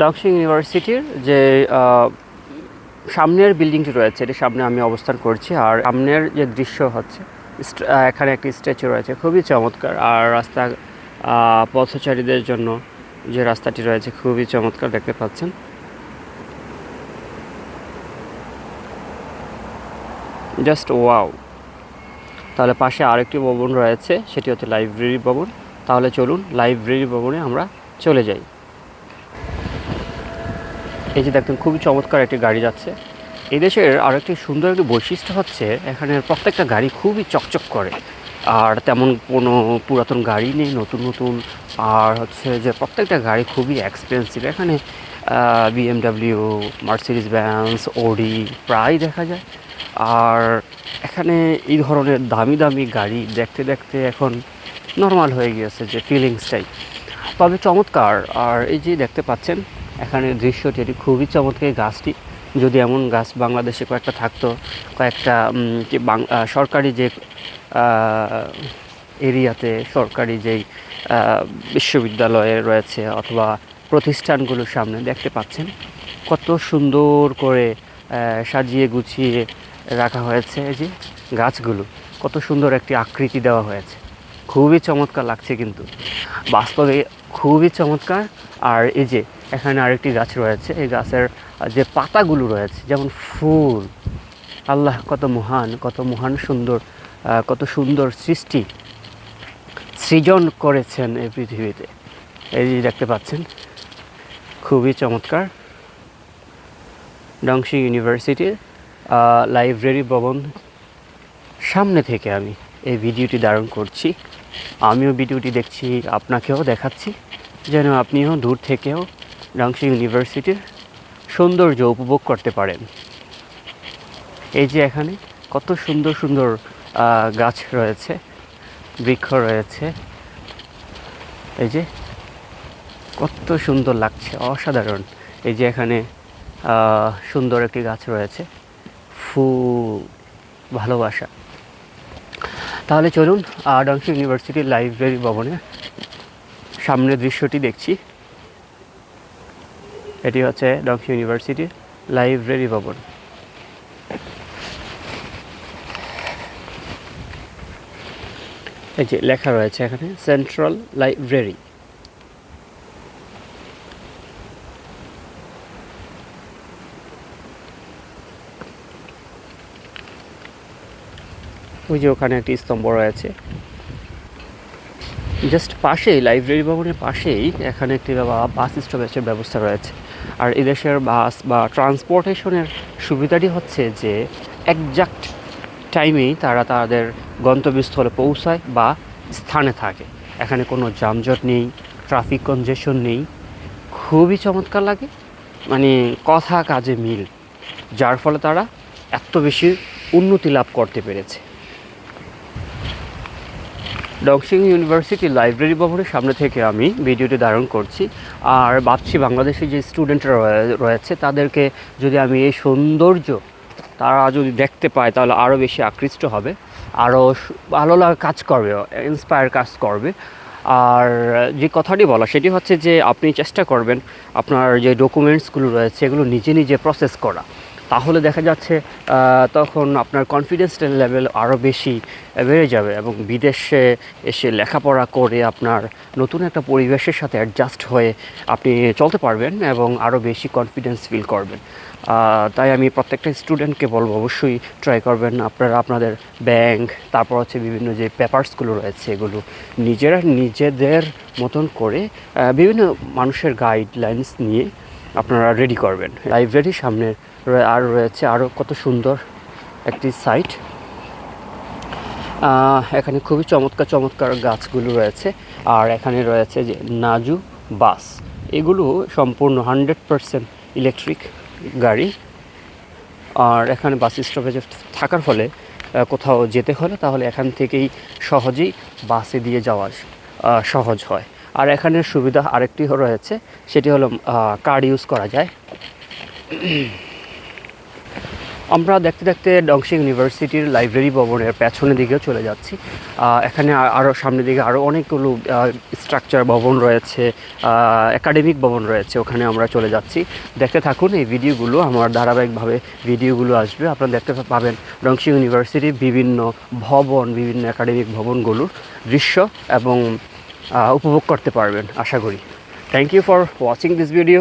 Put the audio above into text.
ডাংশিং ইউনিভার্সিটির যে সামনের বিল্ডিংটি রয়েছে, এটির সামনে আমি অবস্থান করছি। আর সামনের যে দৃশ্য হচ্ছে, এখানে একটি স্ট্যাচু রয়েছে, খুবই চমৎকার। আর রাস্তা পথচারীদের জন্য যে রাস্তাটি রয়েছে খুবই চমৎকার, দেখতে পাচ্ছেন। Just wow. তাহলে পাশে আরেকটি ভবন রয়েছে, সেটি হচ্ছে লাইব্রেরি ভবন। তাহলে চলুন লাইব্রেরি ভবনে আমরা চলে যাই। এই যে দেখতেন, খুবই চমৎকার একটি গাড়ি যাচ্ছে। এই দেশের আরও একটি সুন্দর একটি বৈশিষ্ট্য হচ্ছে, এখানের প্রত্যেকটা গাড়ি খুবই চকচক করে। আর তেমন কোনো পুরাতন গাড়ি নেই, নতুন নতুন। আর হচ্ছে যে প্রত্যেকটা গাড়ি খুবই এক্সপেন্সিভ। এখানে বিএমডাব্লিউ, মার্সিডিজ বেঞ্জ, অডি প্রায় দেখা যায়। আর এখানে এই ধরনের দামি দামি গাড়ি দেখতে দেখতে এখন নর্মাল হয়ে গিয়েছে, যে ফিলিংসটাই তবে চমৎকার। আর এই যে দেখতে পাচ্ছেন এখানে দৃশ্যটি, এটি খুবই চমৎকার। গাছটি, যদি এমন গাছ বাংলাদেশে কয়েকটা থাকতো, কয়েকটা সরকারি যে এরিয়াতে, সরকারি যেই বিশ্ববিদ্যালয়ে রয়েছে অথবা প্রতিষ্ঠানগুলোর সামনে দেখতে পাচ্ছেন কত সুন্দর করে সাজিয়ে গুছিয়ে রাখা হয়েছে। এই যে গাছগুলো, কত সুন্দর একটি আকৃতি দেওয়া হয়েছে, খুবই চমৎকার লাগছে কিন্তু বাস্তবে, খুবই চমৎকার। আর এই যে এখানে আরেকটি গাছ রয়েছে, এই গাছের যে পাতাগুলো রয়েছে যেমন ফুল, আল্লাহ কত মহান, কত মহান সুন্দর, কত সুন্দর সৃজন করেছেন এই পৃথিবীতে। এই যে দেখতে পাচ্ছেন, খুবই চমৎকার। ডাংশিং ইউনিভার্সিটির লাইব্রেরি ভবন সামনে থেকে আমি এই ভিডিওটি ধারণ করছি। আমিও ভিডিওটি দেখছি, আপনাকেও দেখাচ্ছি, যেন আপনিও দূর থেকেও ডাংশিং ইউনিভার্সিটির সৌন্দর্য উপভোগ করতে পারেন। এই যে এখানে কত সুন্দর সুন্দর গাছ রয়েছে, বৃক্ষ রয়েছে। এই যে কত সুন্দর লাগছে, অসাধারণ। এই যে এখানে সুন্দর একটি গাছ রয়েছে, ফুল, ভালোবাসা। তাহলে চলুন ডাংশিং ইউনিভার্সিটির লাইব্রেরি ভবনের সামনের দৃশ্যটি দেখছি। এটি হচ্ছে ডাংশিং ইউনিভার্সিটির লাইব্রেরি ভবন। এই যে লেখা রয়েছে এখানে সেন্ট্রাল লাইব্রেরি। ওই যে ওখানে একটি স্তম্ভ রয়েছে, জাস্ট পাশেই, লাইব্রেরি ভবনের পাশেই এখানে একটি বাস স্টপেজের ব্যবস্থা রয়েছে। আর এদেশের বাস বা ট্রান্সপোর্টেশনের সুবিধাটি হচ্ছে যে একজাক্ট টাইমেই তারা তাদের গন্তব্যস্থলে পৌঁছায় বা স্থানে থাকে। এখানে কোনো যানজট নেই, ট্রাফিক কনজেশন নেই, খুবই চমৎকার লাগে। মানে কথা কাজে মিল, যার ফলে তারা এত বেশি উন্নতি লাভ করতে পেরেছে। ডাংশিং ইউনিভার্সিটি লাইব্রেরি ভবনের সামনে থেকে আমি ভিডিওটি ধারণ করছি। আর ভাবছি বাংলাদেশি যে স্টুডেন্টরা রয়েছে তাদেরকে যদি আমি এই সৌন্দর্য তারা যদি দেখতে পায়, তাহলে আরও বেশি আকৃষ্ট হবে, আরও ভালো কাজ করবে, ইন্সপায়ার কাজ করবে। আর যে কথাটি বলা সেটি হচ্ছে যে আপনি চেষ্টা করবেন আপনার যে ডকুমেন্টসগুলো রয়েছে এগুলো নিজে নিজে প্রসেস করা। তাহলে দেখা যাচ্ছে তখন আপনার কনফিডেন্স লেভেল আরও বেশি বেড়ে যাবে, এবং বিদেশে এসে লেখাপড়া করে আপনার নতুন একটা পরিবেশের সাথে অ্যাডজাস্ট হয়ে আপনি চলতে পারবেন এবং আরও বেশি কনফিডেন্স ফিল করবেন। তাই আমি প্রত্যেকটা স্টুডেন্টকে বলবো, অবশ্যই ট্রাই করবেন আপনারা আপনাদের ব্যাংক, তারপর হচ্ছে বিভিন্ন যে পেপারসগুলো রয়েছে এগুলো নিজেদের মতন করে বিভিন্ন মানুষের গাইডলাইন্স নিয়ে আপনারা রেডি করবেন। লাইব্রেরির সামনে আর রয়েছে আরও কত সুন্দর একটি সাইট। এখানে খুবই চমৎকার চমৎকার গাছগুলো রয়েছে। আর এখানে রয়েছে যে নাজু বাস, এগুলো সম্পূর্ণ 100% ইলেকট্রিক গাড়ি। আর এখানে বাস স্টপেজে থাকার ফলে কোথাও যেতে হলে তাহলে এখান থেকেই সহজেই বাসে দিয়ে যাওয়া সহজ হয়। আর এখানের সুবিধা আরেকটি রয়েছে, সেটি হলো কার্ড ইউজ করা যায়। আমরা দেখতে দেখতে ডংশিং ইউনিভার্সিটির লাইব্রেরি ভবনের পেছনের দিকেও চলে যাচ্ছি। এখানে আরও সামনের দিকে আরও অনেকগুলো স্ট্রাকচার ভবন রয়েছে, একাডেমিক ভবন রয়েছে, ওখানে আমরা চলে যাচ্ছি। দেখতে থাকুন এই ভিডিওগুলো, আমার ধারাবাহিকভাবে ভিডিওগুলো আসবে, আপনারা দেখতে পাবেন ডংশিং ইউনিভার্সিটির বিভিন্ন ভবন, বিভিন্ন একাডেমিক ভবনগুলোর দৃশ্য এবং উপভোগ করতে পারবেন আশা করি। Thank you for watching this video.